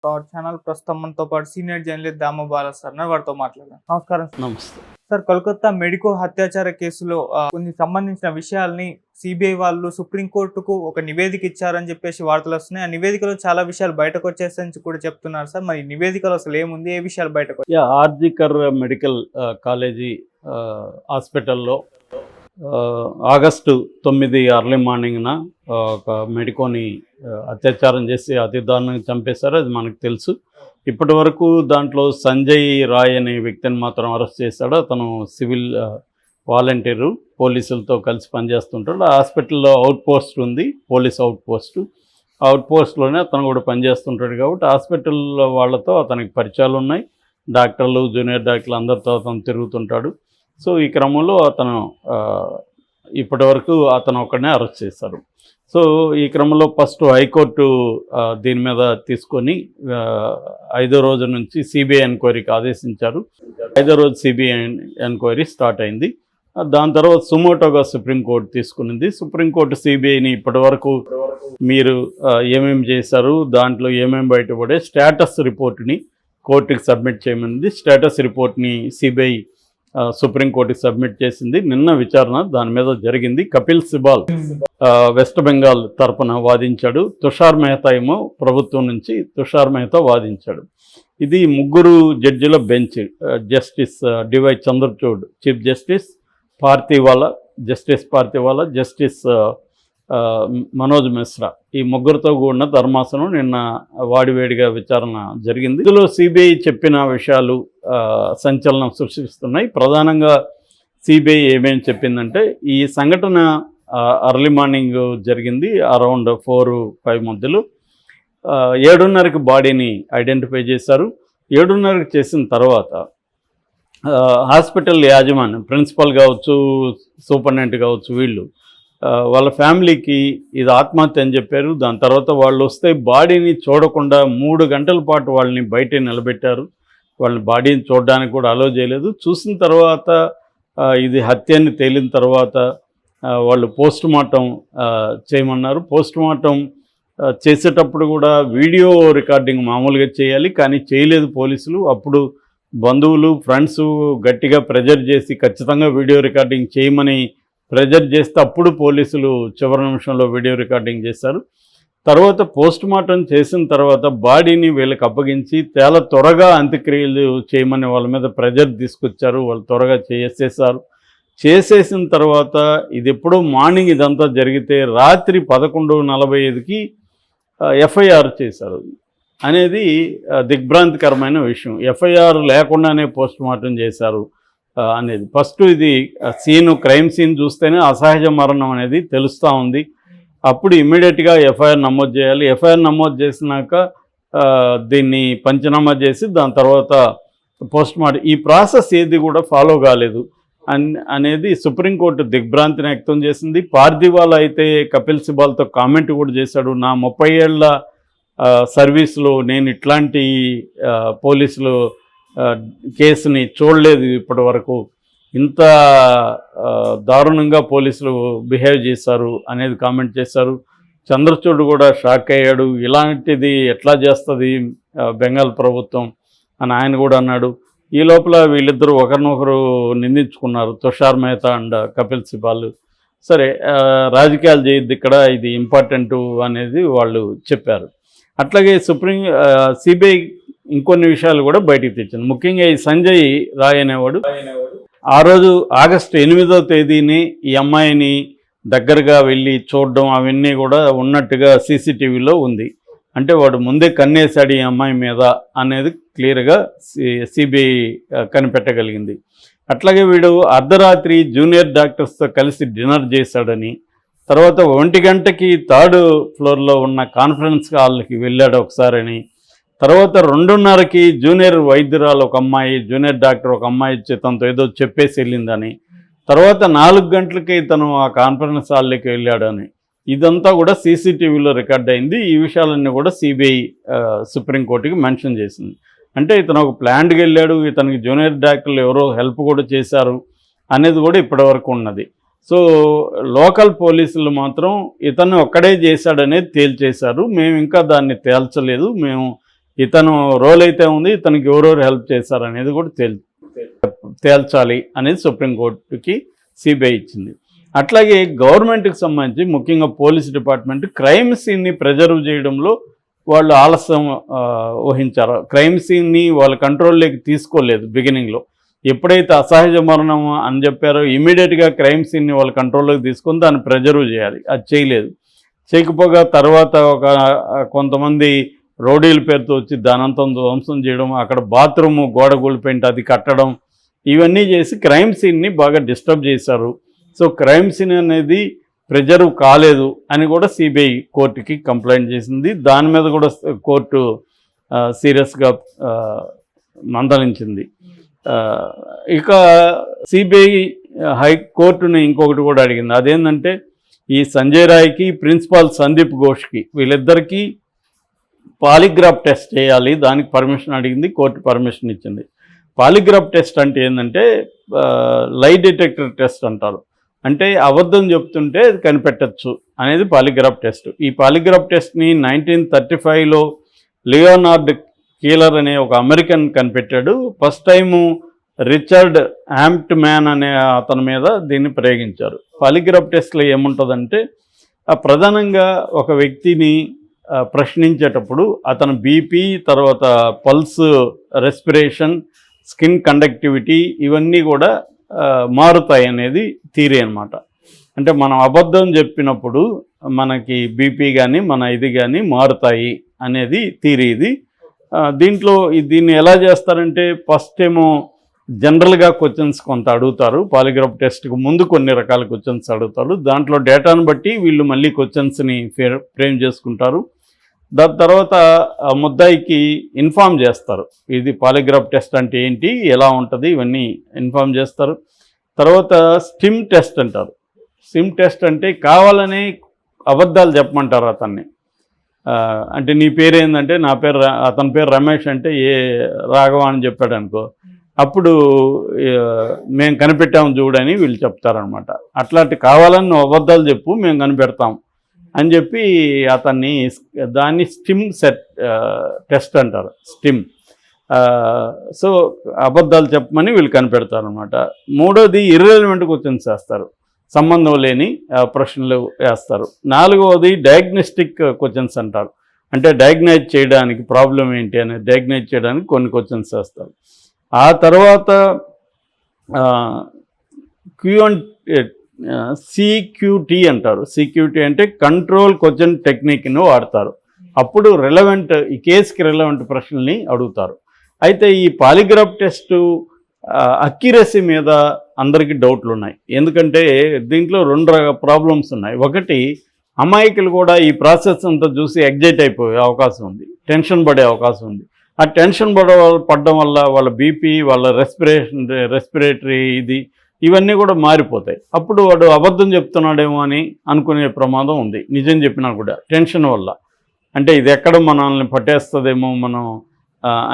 Power channel ప్రస్తుతం మనతో పాటు సీనియర్ జర్నలిస్ట్ దామ బాల సార్ ఉన్నారు. వారితో మాట్లాడదాం. నమస్కారం సార్. నమస్తే సార్, కోల్కతా మెడికో హత్యాచార కేసులో కొన్ని సంబంధించిన విషయాల్ని సిబిఐ వాళ్ళు సుప్రీంకోర్టుకు ఒక నివేదిక ఇచ్చారని చెప్పేసి వార్తలు వస్తున్నాయి. ఆ నివేదికలో చాలా విషయాలు బయటకు వచ్చేస్తాయని కూడా చెప్తున్నారు సార్. మరి నివేదికలో అసలు ఏముంది, ఏ విషయాలు బయటకు ఆర్జికర్ మెడికల్ కాలేజీ హాస్పిటల్లో ఆగస్టు 9 అర్లీ మార్నింగ్న ఒక మెడికోని అత్యాచారం చేసి అతి దారుణంగా చంపేశారు. అది మనకు తెలుసు. ఇప్పటి వరకు దాంట్లో సంజయ్ రాయ్ అనే వ్యక్తిని మాత్రం అరెస్ట్ చేశాడు. అతను సివిల్ వాలంటీరు, పోలీసులతో కలిసి పనిచేస్తుంటాడు. ఆ హాస్పిటల్లో అవుట్ పోస్ట్ ఉంది, పోలీస్ అవుట్ పోస్ట్లోనే అతను కూడా పనిచేస్తుంటాడు. కాబట్టి హాస్పిటల్ వాళ్ళతో అతనికి పరిచయాలు ఉన్నాయి. డాక్టర్లు, జూనియర్ డాక్టర్లు అందరితో అతను తిరుగుతుంటాడు. సో ఈ క్రమంలో అతను ఇప్పటి వరకు అతను ఒక్కడనే అరెస్ట్ చేశారు. సో ఈ క్రమంలో ఫస్ట్ హైకోర్టు దీని మీద తీసుకొని 5వ రోజు నుంచి సిబిఐ ఎంక్వైరీకి ఆదేశించారు. 5వ రోజు సిబిఐ ఎంక్వైరీ స్టార్ట్ అయింది. దాని తర్వాత సుమోటోగా సుప్రీంకోర్టు తీసుకునింది. సుప్రీంకోర్టు సిబిఐని ఇప్పటి వరకు మీరు ఏమేమి చేశారు, దాంట్లో ఏమేమి బయటపడే స్టేటస్ రిపోర్ట్ని కోర్టుకి సబ్మిట్ చేయమనింది. స్టేటస్ రిపోర్ట్ని సిబిఐ సుప్రీంకోర్టుకి సబ్మిట్ చేసింది. నిన్న విచారణ దాని మీద జరిగింది. కపిల్ సిబాల్ వెస్ట్ బెంగాల్ తరపున వాదించాడు. తుషార్ మెహతా ఏమో ప్రభుత్వం నుంచి తుషార్ మెహతా వాదించాడు. ఇది 3 జడ్జిల bench. Justice DY Chandrachud chief justice, justice Pardiwala, justice Manoj Mishra, ఈ 3తో కూడిన ధర్మాసనం నిన్న వాడివేడిగా విచారణ జరిగింది. ఇందులో సిబిఐ చెప్పిన విషయాలు సంచలనం సృష్టిస్తున్నాయి. ప్రధానంగా సిబిఐ ఏమేమి చెప్పిందంటే, ఈ సంఘటన అర్లీ మార్నింగ్ జరిగింది. అరౌండ్ 4-5 మధ్యలో 7:30కి బాడీని ఐడెంటిఫై చేశారు. 7:30కి చేసిన తర్వాత హాస్పిటల్ యాజమాన్యం, ప్రిన్సిపల్ కావచ్చు, సూపరింటెండెంట్ కావచ్చు, వీళ్ళు వాళ్ళ ఫ్యామిలీకి ఇది ఆత్మహత్య అని చెప్పారు. దాని తర్వాత వాళ్ళు వస్తే బాడీని చూడకుండా 3 గంటల పాటు వాళ్ళని బయటే నిలబెట్టారు. వాళ్ళని బాడీని చూడడానికి కూడా అలో చేయలేదు. చూసిన తర్వాత ఇది హత్య అని తేలిన తర్వాత వాళ్ళు పోస్ట్మార్టం చేయమన్నారు. పోస్ట్మార్టం చేసేటప్పుడు కూడా వీడియో రికార్డింగ్ మామూలుగా చేయాలి, కానీ చేయలేదు పోలీసులు. అప్పుడు బంధువులు, ఫ్రెండ్స్ గట్టిగా ప్రెజర్ చేసి ఖచ్చితంగా వీడియో రికార్డింగ్ చేయమని ప్రెజర్ చేస్తే అప్పుడు పోలీసులు చివరి నిమిషంలో వీడియో రికార్డింగ్ చేశారు. తర్వాత పోస్ట్మార్టం చేసిన తర్వాత బాడీని వీళ్ళకి అప్పగించి చాలా త్వరగా అంత్యక్రియలు చేయమని వాళ్ళ మీద ప్రెజర్ తీసుకొచ్చారు. వాళ్ళు త్వరగా చేసేసిన తర్వాత ఇది ఎప్పుడో మార్నింగ్ ఇదంతా జరిగితే రాత్రి 11:45కి ఎఫ్ఐఆర్ చేశారు అనేది దిగ్భ్రాంతికరమైన విషయం. ఎఫ్ఐఆర్ లేకుండానే పోస్ట్మార్టం చేశారు అనేది. ఫస్ట్ ఇది క్రైమ్ సీన్ చూస్తేనే అసహజ మరణం అనేది తెలుస్తూ ఉంది. అప్పుడు ఇమ్మీడియట్గా ఎఫ్ఐఆర్ నమోదు చేయాలి. ఎఫ్ఐఆర్ నమోదు చేసినాక దీన్ని పంచనామా చేసి దాని తర్వాత పోస్ట్మార్టం, ఈ ప్రాసెస్ ఏది కూడా ఫాలో కాలేదు అనేది సుప్రీంకోర్టు దిగ్భ్రాంతిని వ్యక్తం చేసింది. పార్థివాలా అయితే కపిల్ సిబాల్తో కామెంట్ కూడా చేశాడు. నా 30 ఏళ్ల సర్వీస్లో నేను ఇట్లాంటి పోలీసులు కేసుని చూడలేదు ఇప్పటి వరకు, ఇంత దారుణంగా పోలీసులు బిహేవ్ చేశారు అనేది కామెంట్ చేశారు. చంద్రచూడ్ కూడా షాక్ అయ్యాడు. ఇలాంటిది ఎట్లా చేస్తుంది బెంగాల్ ప్రభుత్వం అని ఆయన కూడా అన్నాడు. ఈ లోపల వీళ్ళిద్దరూ ఒకరినొకరు నిందించుకున్నారు, తుషార్ మెహతా అండ్ కపిల్ సిబాల్. సరే, రాజకీయాలు చేయొద్దు ఇక్కడ, ఇది ఇంపార్టెంట్ అనేది వాళ్ళు చెప్పారు. అట్లాగే సిబిఐ ఇంకొన్ని విషయాలు కూడా బయటికి తెచ్చింది. ముఖ్యంగా ఈ సంజయ్ రాయ్ అనేవాడు ఆ రోజు ఆగస్టు 8వ తేదీని ఈ అమ్మాయిని దగ్గరగా వెళ్ళి చూడడం అవన్నీ కూడా ఉన్నట్టుగా సీసీటీవీలో ఉంది. అంటే వాడు ముందే కన్నేశాడు ఈ అమ్మాయి మీద అనేది క్లియర్గా సిబిఐ కనిపెట్టగలిగింది. అట్లాగే వీడు అర్ధరాత్రి జూనియర్ డాక్టర్స్తో కలిసి డిన్నర్ చేశాడని, తర్వాత 1 గంటకి 3rd ఫ్లోర్లో ఉన్న కాన్ఫరెన్స్ హాల్కి వెళ్ళాడు ఒకసారని, తర్వాత 2:30కి జూనియర్ వైద్యురాలు ఒక అమ్మాయి, జూనియర్ డాక్టర్ ఒక అమ్మాయి తనతో ఏదో చెప్పేసి వెళ్ళిందని, తర్వాత 4 గంటలకి తను ఆ కాన్ఫరెన్స్ హాల్లోకి వెళ్ళాడని, ఇదంతా కూడా సీసీటీవీలో రికార్డ్ అయింది. ఈ విషయాలన్నీ కూడా సిబిఐ సుప్రీంకోర్టుకి మెన్షన్ చేసింది. అంటే ఇతను ఒక ప్లాన్కి వెళ్ళాడు, ఇతనికి జూనియర్ డాక్టర్లు ఎవరో హెల్ప్ కూడా చేశారు అనేది కూడా ఇప్పటివరకు ఉన్నది. సో లోకల్ పోలీసులు మాత్రం ఇతను ఒక్కడే చేశాడనేది తేల్చేశారు. మేము ఇంకా దాన్ని తేల్చలేదు, మేము ఇతను రోల్ అయితే ఉంది, ఇతనికి ఎవరెవరు హెల్ప్ చేశారనేది కూడా తేల్చాలి అనేది సుప్రీంకోర్టుకి సిబిఐ ఇచ్చింది. అట్లాగే గవర్నమెంట్కి సంబంధించి ముఖ్యంగా పోలీస్ డిపార్ట్మెంట్ క్రైమ్ సీన్ని ప్రిజర్వ్ చేయడంలో వాళ్ళు ఆలస్యం వహించారు. క్రైమ్ సీన్ని వాళ్ళ కంట్రోల్లోకి తీసుకోలేదు. బిగినింగ్లో ఎప్పుడైతే అసహజ మరణం అని చెప్పారో ఇమీడియట్గా క్రైమ్ సీన్ని వాళ్ళ కంట్రోల్లోకి తీసుకొని దాన్ని ప్రిజర్వ్ చేయాలి. అది చేయలేదు. చేయకపోగా తర్వాత కొంతమంది రౌడీల పేరుతో వచ్చి దానంతా ధ్వంసం చేయడం, అక్కడ బాత్రూము గోడ కూలిపోయింటే అది కట్టడం, ఇవన్నీ చేసి క్రైమ్ సీన్ని బాగా డిస్టర్బ్ చేశారు. సో క్రైమ్ సీన్ అనేది ప్రిజర్వ్ కాలేదు అని కూడా సిబిఐ కోర్టుకి కంప్లైంట్ చేసింది. దాని మీద కూడా కోర్టు సీరియస్గా మందలించింది. ఇక సిబిఐ హైకోర్టుని ఇంకొకటి కూడా అడిగింది. అదేంటంటే ఈ సంజయ్ రాయ్కి ప్రిన్సిపాల్ సందీప్ ఘోష్కి వీళ్ళిద్దరికీ పాలిగ్రాఫ్ టెస్ట్ చేయాలి, దానికి పర్మిషన్ అడిగింది. కోర్టు పర్మిషన్ ఇచ్చింది. పాలిగ్రాఫ్ టెస్ట్ అంటే ఏంటంటే లై డిటెక్టర్ టెస్ట్ అంటారు. అంటే అబద్ధం చెప్తుంటే కనిపెట్టచ్చు అనేది పాలిగ్రాఫ్ టెస్ట్. ఈ పాలిగ్రాఫ్ టెస్ట్ని 1935లో లియోనార్డ్ కీలర్ అనే ఒక అమెరికన్ కనిపెట్టాడు. ఫస్ట్ టైము రిచర్డ్ హాంప్ట్మ్యాన్ అనే అతని మీద దీన్ని ప్రయోగించారు. పాలిగ్రాఫ్ టెస్ట్లో ఏముంటుందంటే ప్రధానంగా ఒక వ్యక్తిని ప్రశ్నించేటప్పుడు అతను బీపీ, తర్వాత పల్స్, రెస్పిరేషన్, స్కిన్ కండక్టివిటీ ఇవన్నీ కూడా మారుతాయి అనేది థియరీ అనమాట. అంటే మనం అబద్ధం చెప్పినప్పుడు మనకి బీపీ కానీ మన ఇది కానీ మారుతాయి అనేది థియరీ ఇది. దీంట్లో దీన్ని ఎలా చేస్తారంటే ఫస్ట్ ఏమో జనరల్గా క్వశ్చన్స్ కొంత అడుగుతారు. పాలిగ్రాఫ్ టెస్ట్కి ముందు కొన్ని రకాల క్వశ్చన్స్ అడుగుతారు. దాంట్లో డేటాను బట్టి వీళ్ళు మళ్ళీ క్వశ్చన్స్ని ఫ్రేమ్ చేసుకుంటారు. దాని తర్వాత ముద్దాయికి ఇన్ఫామ్ చేస్తారు, ఇది పాలిగ్రాఫ్ టెస్ట్ అంటే ఏంటి, ఎలా ఉంటుంది, ఇవన్నీ ఇన్ఫామ్ చేస్తారు. తర్వాత స్టిమ్ టెస్ట్ అంటారు. స్టిమ్ టెస్ట్ అంటే కావాలని అబద్ధాలు చెప్పమంటారు అతన్ని. అంటే నీ పేరు ఏంటంటే నా పేరు అతని పేరు రమేష్ అంటే ఏ రాఘవ అని చెప్పాడు అనుకో, అప్పుడు మేము కనిపెట్టాము చూడని వీళ్ళు చెప్తారనమాట. అట్లాంటి కావాలని నువ్వు అబద్ధాలు చెప్పు, మేము కనిపెడతాం అని చెప్పి అతన్ని దాన్ని స్టిమ్ టెస్ట్ అంటారు. స్టిమ్. సో అబద్ధాలు చెప్పమని వీళ్ళు కనిపెడతారనమాట. మూడోది ఇర్రెలవెంట్ క్వశ్చన్స్ వేస్తారు, సంబంధం లేని ప్రశ్నలు వేస్తారు. నాలుగవది డయాగ్నోస్టిక్ క్వశ్చన్స్ అంటారు. అంటే డయాగ్నైజ్ చేయడానికి ప్రాబ్లం ఏంటి అనేది డయాగ్నైజ్ చేయడానికి కొన్ని క్వశ్చన్స్ వేస్తారు. ఆ తర్వాత సిక్యూటీ అంటారు. సిక్యూటీ అంటే కంట్రోల్ క్వశ్చన్ టెక్నిక్ను వాడతారు. అప్పుడు రెలవెంట్, ఈ కేసుకి రెలవెంట్ ప్రశ్నల్ని అడుగుతారు. అయితే ఈ పాలిగ్రాఫ్ టెస్టు అక్యురసీ మీద అందరికీ డౌట్లు ఉన్నాయి. ఎందుకంటే దీంట్లో రెండు ప్రాబ్లమ్స్ ఉన్నాయి. ఒకటి, అమాయకులు కూడా ఈ ప్రాసెస్ అంతా చూసి ఎగ్జైట్ అయిపోయే అవకాశం ఉంది, టెన్షన్ పడే అవకాశం ఉంది. ఆ టెన్షన్ పడడం వల్ల వాళ్ళ బీపీ, వాళ్ళ రెస్పిరేటరీ ఇవన్నీ కూడా మారిపోతాయి. అప్పుడు వాడు అబద్ధం చెప్తున్నాడేమో అని అనుకునే ప్రమాదం ఉంది, నిజం చెప్పినా కూడా టెన్షన్ వల్ల. అంటే ఇది ఎక్కడ మనల్ని పట్టేస్తుందేమో మనం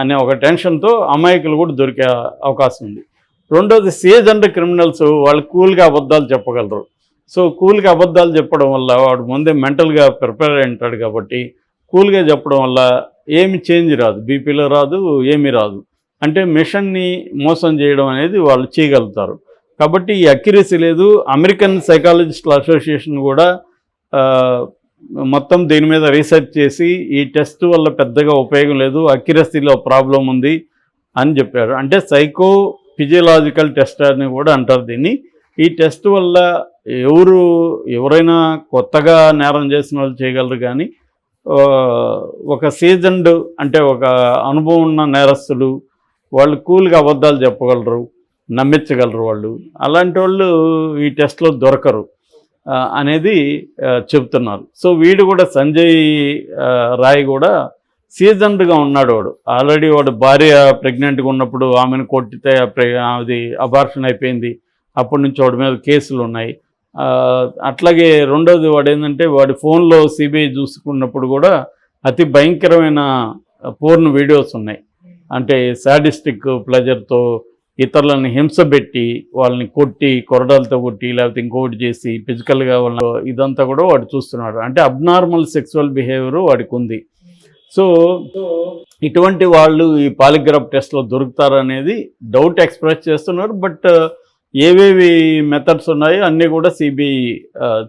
అనే ఒక టెన్షన్తో అమాయకులు కూడా దొరికే అవకాశం ఉంది. రెండోది, సీజన్డ్ క్రిమినల్స్ వాళ్ళు కూల్గా అబద్ధాలు చెప్పగలరు. సో కూల్గా అబద్ధాలు చెప్పడం వల్ల వాడు ముందే మెంటల్గా ప్రిపేర్ అయి ఉంటాడు కాబట్టి కూల్గా చెప్పడం వల్ల ఏమి చేంజ్ రాదు, బీపీలో రాదు, ఏమీ రాదు. అంటే మిషన్ని మోసం చేయడం అనేది వాళ్ళు చేయగలుగుతారు. కాబట్టి ఈ అక్యురసీ లేదు. అమెరికన్ సైకాలజిస్టుల అసోసియేషన్ కూడా మొత్తం దీని మీద రీసెర్చ్ చేసి ఈ టెస్ట్ వల్ల పెద్దగా ఉపయోగం లేదు, అక్యురసీలో ప్రాబ్లం ఉంది అని చెప్పారు. అంటే సైకో ఫిజియలాజికల్ టెస్ట్ అని కూడా అంటారు దీన్ని. ఈ టెస్ట్ వల్ల ఎవరైనా కొత్తగా నేరం చేసిన వాళ్ళు చేయగలరు, కానీ ఒక సీజన్డ్ అంటే ఒక అనుభవం ఉన్న నేరస్తులు వాళ్ళు కూల్గా అబద్ధాలు చెప్పగలరు, నమ్మించగలరు వాళ్ళు. అలాంటి వాళ్ళు ఈ టెస్ట్లో దొరకరు అనేది చెప్తున్నారు. సో వీడు కూడా సంజయ్ రాయ్ కూడా సీజన్డ్గా ఉన్నాడు. వాడు ఆల్రెడీ వాడు భార్య ప్రెగ్నెంట్గా ఉన్నప్పుడు ఆమెను కొట్టితే అది అబార్షన్ అయిపోయింది. అప్పటి నుంచి వాడి మీద కేసులు ఉన్నాయి. అట్లాగే రెండోది వాడు ఏంటంటే వాడి ఫోన్లో సిబిఐ చూసుకున్నప్పుడు కూడా అతి భయంకరమైన పోర్న్ వీడియోస్ ఉన్నాయి. అంటే సాడిస్టిక్ ప్లెజర్తో ఇతరులను హింసపెట్టి వాళ్ళని కొట్టి, కొరడాలతో కొట్టి, లేకపోతే ఇంకొకటి చేసి ఫిజికల్గా వాళ్ళ ఇదంతా కూడా వాడు చూస్తున్నాడు. అంటే అబ్నార్మల్ సెక్సువల్ బిహేవియర్ వాడికి ఉంది. సో ఇటువంటి వాళ్ళు ఈ పాలిగ్రాఫ్ టెస్ట్లో దొరుకుతారనేది డౌట్ ఎక్స్ప్రెస్ చేస్తున్నారు. బట్ ఏవేవి మెథడ్స్ ఉన్నాయో అన్నీ కూడా సిబిఐ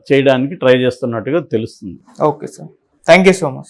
చేయడానికి ట్రై చేస్తున్నట్టుగా తెలుస్తుంది. Okay sir, thank you so much.